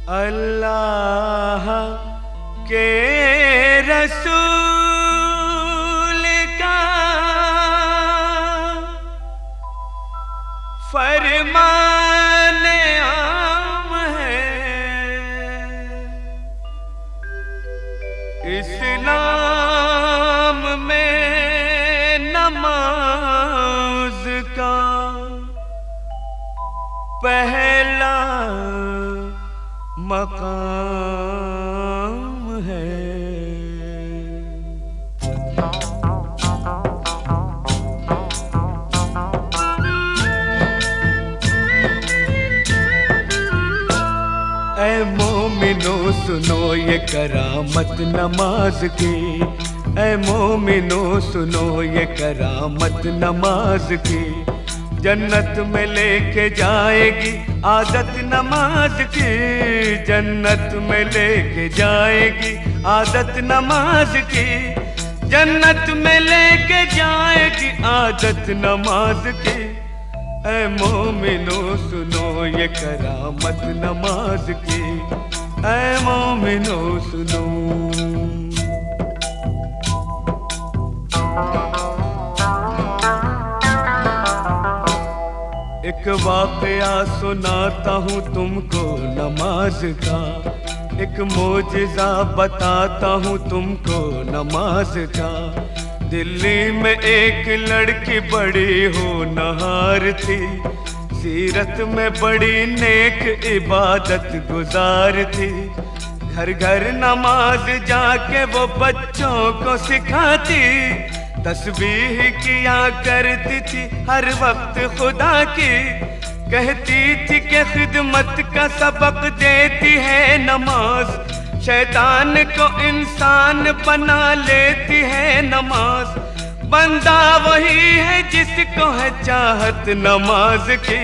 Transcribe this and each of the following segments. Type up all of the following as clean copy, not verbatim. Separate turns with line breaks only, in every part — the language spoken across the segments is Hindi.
अल्लाह के रसूल का फरमान आम है, इस्लाम में नमाज का पहला मकाम है। ऐ मोमिनो सुनो ये करामत नमाज की, ऐ मोमिनो सुनो ये करामत नमाज की। जन्नत में लेके जाएगी आदत नमाज की, जन्नत में लेके जाएगी आदत नमाज की, जन्नत में लेके जाएगी आदत नमाज की। ऐ मोमिनो सुनो ये करामत नमाज की, ऐ मोमिनो सुनो। एक वाक़या सुनाता हूँ तुमको नमाज का, एक मोजिज़ा बताता हूँ तुमको नमाज का। दिल्ली में एक लड़की बड़ी होनहार थी, सीरत में बड़ी नेक इबादत गुजार थी। घर घर नमाज जाके वो बच्चों को सिखाती, तस्बीह किया करती थी हर वक्त खुदा की। कहती थी कि खिदमत का सबक देती है नमाज, शैतान को इंसान बना लेती है नमाज। बंदा वही है जिसको है चाहत नमाज की।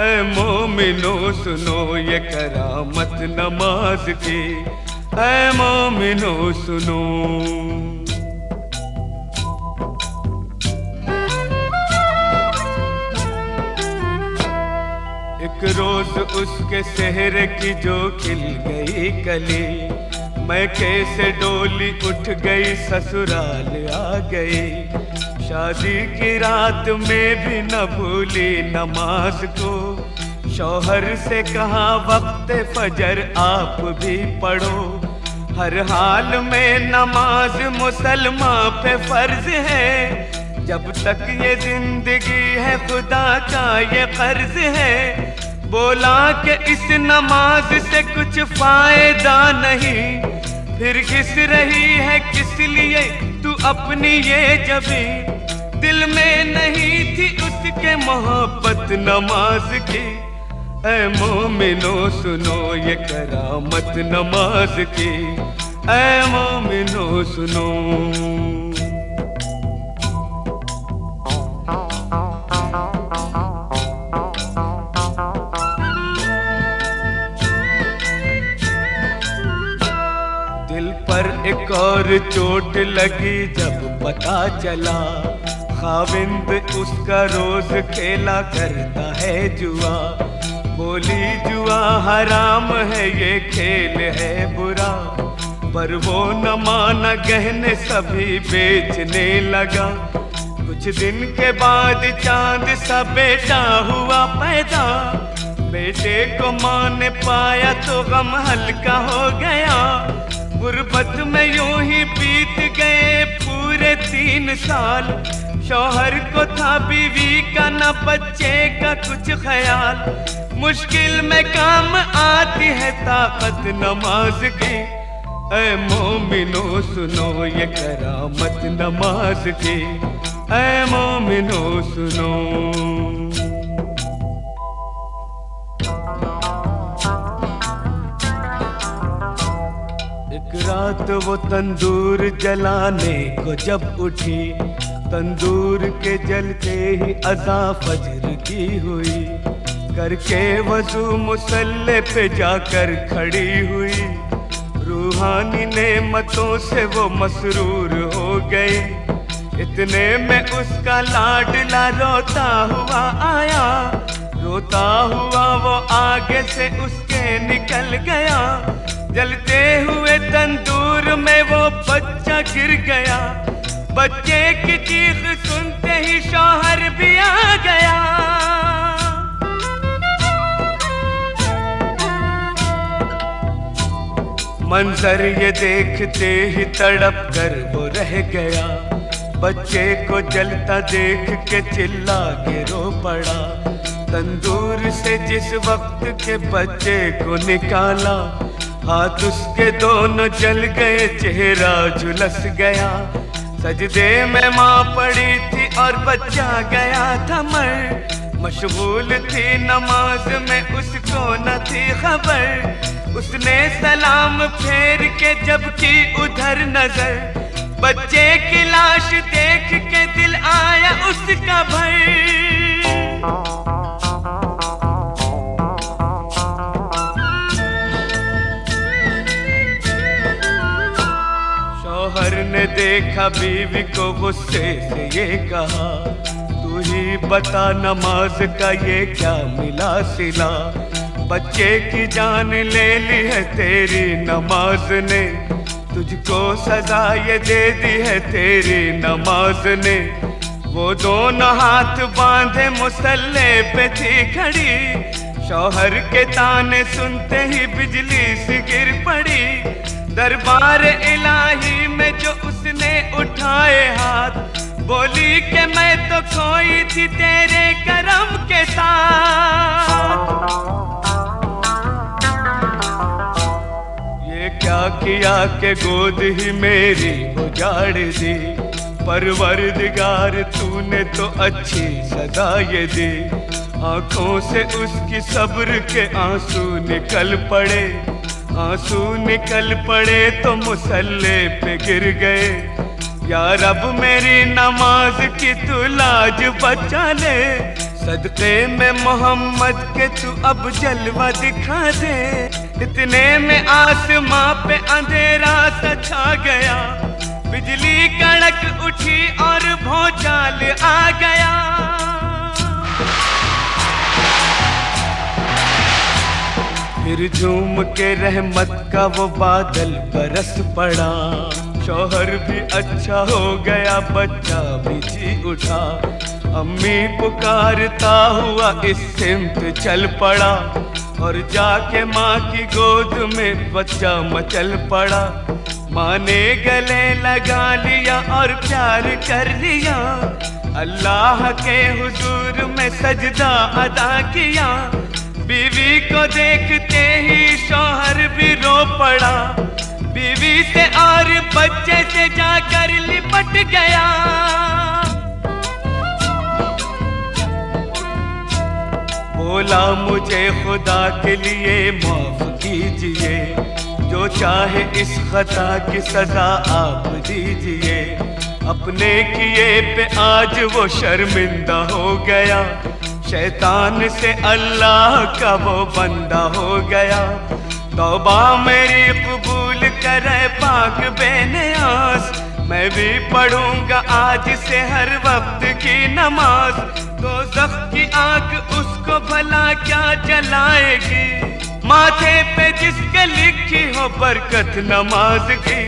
ऐ मोमिनो सुनो ये करामत नमाज की, ऐ मोमिनो सुनो। एक रोज उसके सेहरे की जो खिल गई कली, मैं कैसे डोली उठ गई ससुराल आ गई। शादी की रात में भी न भूली नमाज को, शौहर से कहा वक्त फजर आप भी पढ़ो। हर हाल में नमाज मुसलमान पे फर्ज है, जब तक ये जिंदगी है खुदा का ये कर्ज है। बोला कि इस नमाज से कुछ फायदा नहीं, फिर घिस रही है किस लिए तू अपनी ये जबी। दिल में नहीं थी उसके मोहब्बत नमाज की। ऐ मोमिनो सुनो ये करामत नमाज की, ऐ मोमिनो सुनो। दिल पर एक और चोट लगी जब पता चला, खाविंद उसका रोज खेला करता है जुआ। बोली जुआ हराम है ये खेल है बुरा, पर वो न माना गहने सभी बेचने लगा। कुछ दिन के बाद चांद सा बेटा हुआ पैदा, बेटे को मां ने पाया तो गम हल्का हो गया। गुर्बत में यूं ही बीत गए पूरे 3 साल, शौहर को था बीवी का न बच्चे का कुछ ख्याल। मुश्किल में काम आती है ताकत नमाज की। ऐ मोमिनो सुनो ये करामत नमाज की, ऐ मोमिनो सुनो। एक रात वो तंदूर जलाने को जब उठी, तंदूर के जलते ही अज़ा फजर की हुई। करके वज़ू मुसल्ले पे जाकर खड़ी हुई, रूहानी नेमतों से वो मसरूर हो गई। इतने में उसका लाडला रोता हुआ आया, रोता हुआ वो आगे से उसके निकल गया, जलते हुए तंदूर में वो बच्चा गिर गया। बच्चे की चीख सुनते ही शौहर भी आ गया। मंजर ये देखते ही तड़प कर वो रह गया। बच्चे को जलता देख के चिल्ला के रो पड़ा। तंदूर से जिस वक्त के बच्चे को निकाला, हाथ उसके दोनों जल गए, चेहरा झुलस गया। सजदे में माँ पड़ी थी और बच्चा गया था मर। मशगूल थी नमाज में, उसको न थी खबर। उसने सलाम फेर के जब की उधर नजर, बच्चे की लाश देख के दिल आया उसका भर। शौहर ने देखा बीवी को गुस्से से ये कहा, तू ही बता नमाज का ये क्या मिला सिला। बच्चे की जान ले ली है तेरी नमाज ने, तुझको सजा ये दे दी है तेरी नमाज ने। वो दोनों हाथ बांधे मुसल्ले पे थी खड़ी, शौहर के ताने सुनते ही बिजली सी गिर पड़ी। दरबार इलाही में जो उसने उठाए हाथ, बोली कि मैं तो खोई थी तेरे करम के साथ। ये क्या किया कि गोद ही मेरी उजाड़ दी, परवरदिगार तूने तो अच्छी सजा ये दी। आंखों से उसकी सब्र के आंसू निकल पड़े, आंसू निकल पड़े तो मुसल्ले पे गिर गए। या रब मेरी नमाज की तू लाज बचा ले, सदक़े में मोहम्मद के तू अब जलवा दिखा दे। इतने में आसमां पे अंधेरा सा छा गया, बिजली कड़क उठी और भौचाल आ गया। फिर झूम के रहमत का वो बादल बरस पड़ा। शौहर भी अच्छा हो गया, बच्चा भी जी उठा। अम्मी पुकारता हुआ इस सिमत चल पड़ा, और जाके माँ की गोद में बच्चा मचल पड़ा। माँ ने गले लगा लिया और प्यार कर लिया, अल्लाह के हुजूर में सजदा अदा किया। बीवी को देखते ही शौहर भी रो पड़ा, बीवी से और बच्चे से जाकर लिपट गया। बोला मुझे खुदा के लिए माफ कीजिए, जो चाहे इस खता की सजा आप दीजिए। अपने किए पे आज वो शर्मिंदा हो गया, शैतान से अल्लाह का वो बंदा हो गया। तौबा मेरी कबूल करे पाक बेनियाज, मैं भी पढ़ूंगा आज से हर वक्त की नमाज। दोज़ख की आग उसको भला क्या जलाएगी, माथे पे जिसके लिखी हो बरकत नमाज की।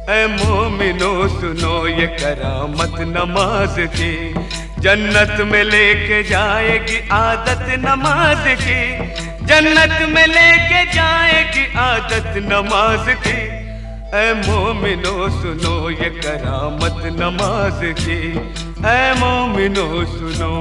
ऐ मोमिनो सुनो ये करामत नमाज की, जन्नत में लेके जाएगी आदत नमाज की। जन्नत में लेके जाएगी आदत नमाज की। ऐ मोमिनो सुनो ये करामत नमाज की, ऐ मोमिनो सुनो।